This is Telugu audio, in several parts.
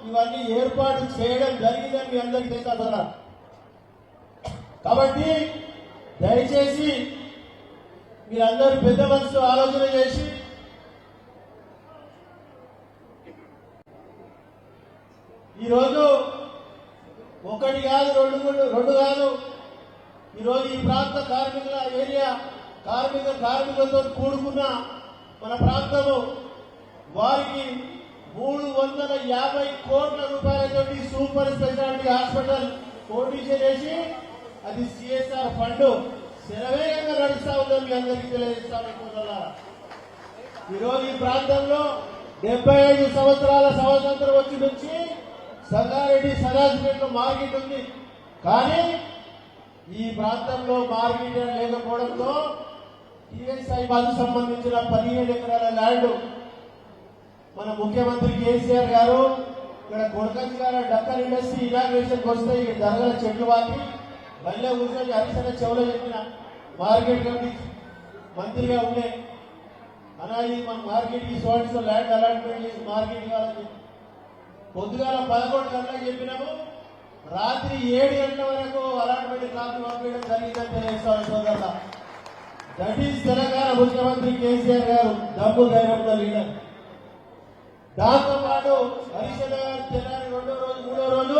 ఇవన్నీ ఏర్పాటు చేయడం జరిగిందని మీ అందరికీ తెలుసా. కాబట్టి దయచేసి మీరందరూ పెద్ద మనసుతో ఆలోచన చేసి ఈరోజు ఒకటి కాదు రెండు కాదు ఈరోజు ఈ ప్రాంత కార్మికుల ఏరియా కార్మికులతో కూడుకున్న మన ప్రాంతము వారికి 350 కోట్ల రూపాయలతో సూపర్ స్పెషాలిటీ హాస్పిటల్ కోటిషన్ చేసి అది సిఎస్ఆర్ ఫండ్ శరవేగంగా నడుస్తా ఉందని మీ అందరికీ తెలియజేస్తాను. ఈరోజు ఈ ప్రాంతంలో 75 సంవత్సరాల స్వాతంత్రం వచ్చి నుంచి సంగారెడ్డి సదాశివపేటలో మార్కెట్ ఉంది. కానీ ఈ ప్రాంతంలో మార్కెట్ లేకపోవడంతో టీఎస్ఐ బాధకు సంబంధించిన 17 ఎకరాల ల్యాండ్ మన ముఖ్యమంత్రి కేసీఆర్ గారు ఇక్కడ కొడకంచి గారు డక్కన్ ఇండస్ట్రీ ఇనాగ్రేషన్కి వస్తే ఇక్కడ జరగల చెట్లు వాటి మళ్ళీ కూర్చొని హరిశన చెవులో చెప్పిన మార్కెట్ కమిటీ మంత్రిగా ఉండే అలాగే మన మార్కెట్ ఈ సోర్స్ ల్యాండ్ అలాట్మెంట్ చేసి మార్కెట్ ఇవ్వాలని పొద్దుగాల 11 గంటలకు చెప్పినాము. రాత్రి 7 గంటల వరకు అలాట్మెంట్ కాపీ పంపించడం జరిగిందని తెలియజేస్తాను సోదరుల. దట్ ఈస్ తెలంగాణ ముఖ్యమంత్రి కేసీఆర్ గారు దమ్ము ధైర్యంలో లీడర్. దాంతో పాటు హరిశన తెలంగాణ 2వ రోజు 3వ రోజు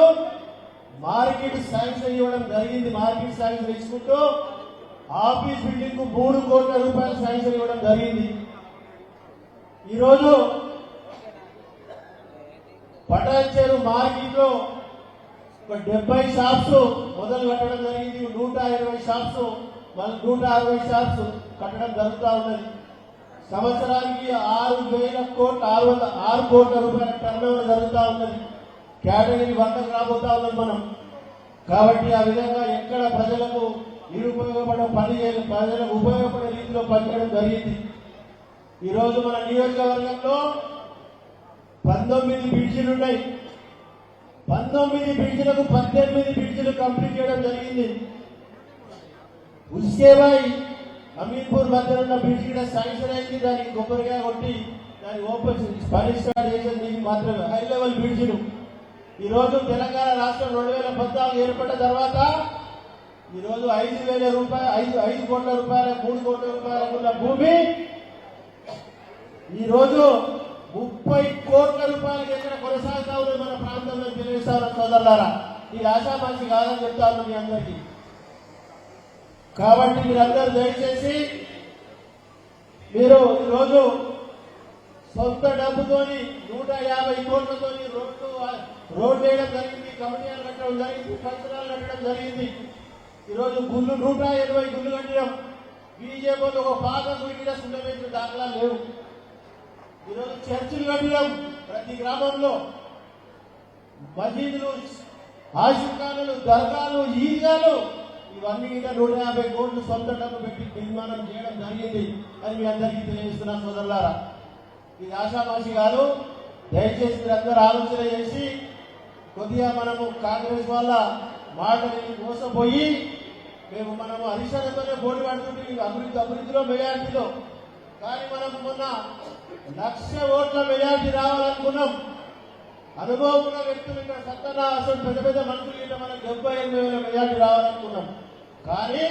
మార్కెట్ శాంక్షన్ ఇవ్వడం జరిగింది. మార్కెట్ శాంక్షన్ ఇచ్చుకుంటూ ఆఫీస్ బిల్డింగ్ కు 3 కోట్ల రూపాయల శాంక్షన్ ఇవ్వడం జరిగింది. ఈరోజు పటాన్చేరు మార్కెట్ లో 70 షాప్స్ మొదలు కట్టడం జరిగింది. 120 షాప్స్ 160 షాప్స్ కట్టడం జరుగుతూ ఉన్నది. సంవత్సరానికి 6,000 కోట్ల రూపాయల టర్న్ ఓవర్ జరుగుతూ ఉన్నది. కేటగిరీ 100కు రాబోతా ఉన్నది మనం. కాబట్టి ఆ విధంగా ఎక్కడ ప్రజలకు నిరుపయోగపడే పని చేయాలి, ప్రజలకు ఉపయోగపడే రీతిలో పనిచేయడం జరిగింది. ఈరోజు మన నియోజకవర్గంలో 19 బ్రిడ్జిలు ఉన్నాయి. 19 బ్రిడ్జిలకు 18 బ్రిడ్జిలు కంప్లీట్ చేయడం జరిగింది. ఉస్కేబాయ్ అమీన్పూర్ మధ్య ఉన్న బ్రిడ్జ్ కూడా శాంక్షన్ అయింది. దానికి కొబ్బరిగా కొట్టి దాన్ని ఓపెన్ పని స్టార్ట్ చేసేది దీనికి మాత్రమే హై లెవెల్ బ్రిడ్జిలు. ఈరోజు తెలంగాణ రాష్ట్రం 2014 ఏర్పడిన తర్వాత ఈరోజు 5,000 రూపాయలు 5 కోట్ల రూపాయల 3 కోట్ల రూపాయల భూమి ఈరోజు 30 కోట్ల రూపాయలకి ఎక్కడ కొనసాగుతా ఉన్నది మన ప్రాంతంలో తెలియజేస్తారు సోదరులారా. ఇది ఆశామాషి కాదని చెప్తాను మీ అందరికీ. కాబట్టి మీరందరూ దయచేసి మీరు ఈరోజు సొంత డబ్బుతోని 150 కోట్లతోని రోడ్ వేయడం జరిగింది, కమిటీలు కట్టడం జరిగింది, పరిసరాలు కట్టడం జరిగింది. ఈరోజు గుళ్ళు 120 గుళ్ళు కట్టడం. బీజేపీ ఒక పాత గుడి మీద సుందరమైన దాఖలాలు లేవు. ఈరోజు చర్చిలు కట్టడం ప్రతి గ్రామంలో, మసీదులు, ఆశిఖానాలు, దర్గాలు, ఈద్గాలు ఇవన్నీ కూడా 150 కోట్లు సొంత డబ్బు పెట్టి నిర్మాణం చేయడం జరిగింది అని మీ అందరికీ తెలియజేస్తున్నా సోదరులారా. ఇది ఆశామాషి కాదు. దయచేసి మీరందరూ ఆలోచన చేసి కొద్దిగా మనము కాంగ్రెస్ వాళ్ళ మాటని మోసపోయి మనము హరిశనతోనే పోటీ పడుతుంటే అభివృద్ధిలో మెజార్టీలో. కానీ మనము మొన్న 1,00,000 ఓట్ల మెజార్టీ రావాలనుకున్నాం. అనుభవం ఉన్న వ్యక్తులు ఇక్కడ సత్తనా అసలు పెద్ద పెద్ద మనుషులు మనం 78,000 మెజార్టీ రావాలనుకున్నాం. కానీ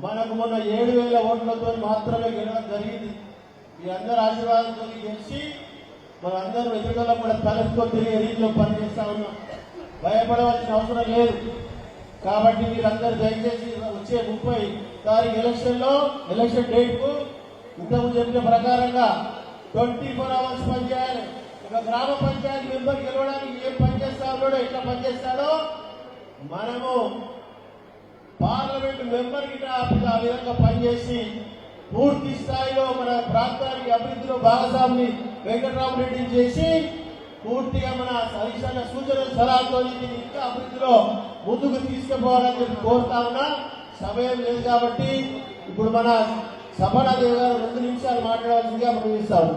మనకు మొన్న 7,000 ఓట్లతో మాత్రమే గెలవడం జరిగింది. మీ అందరి ఆశీర్వాదంతో గెలిచి మనందరూ ఎదుగుదల కూడా తలెత్తుకొని తిరిగే రీతిలో పనిచేస్తా ఉన్నాం. భయపడవలసిన అవసరం లేదు. కాబట్టి మీరందరూ దయచేసి వచ్చే 30 తారీఖు ఎలక్షన్ డేట్ కు ఇంతకుముందు చెప్పిన ప్రకారంగా 24 అవర్స్ పనిచేయాలి. ఒక గ్రామ పంచాయతీ మెంబర్ గెలవడానికి ఏం పనిచేస్తాడో ఎట్లా పనిచేస్తాడో మనము పార్లమెంట్ మెంబర్ కి ఆ విధంగా పనిచేసి పూర్తి స్థాయిలో మన ప్రాంతానికి అభివృద్ధిలో భాగస్వామిని వెంకటరామరెడ్డిని చేసి పూర్తిగా మన హరిశన సూచనల సలహాతో ఇంకా అభివృద్ధిలో ముందుకు తీసుకుపోవాలని చెప్పి కోరుతా ఉన్నా. సమయం లేదు కాబట్టి ఇప్పుడు మన సభాదేవి గారు 2 నిమిషాలు మాట్లాడాల్సిందిగా మనం ఇస్తాము.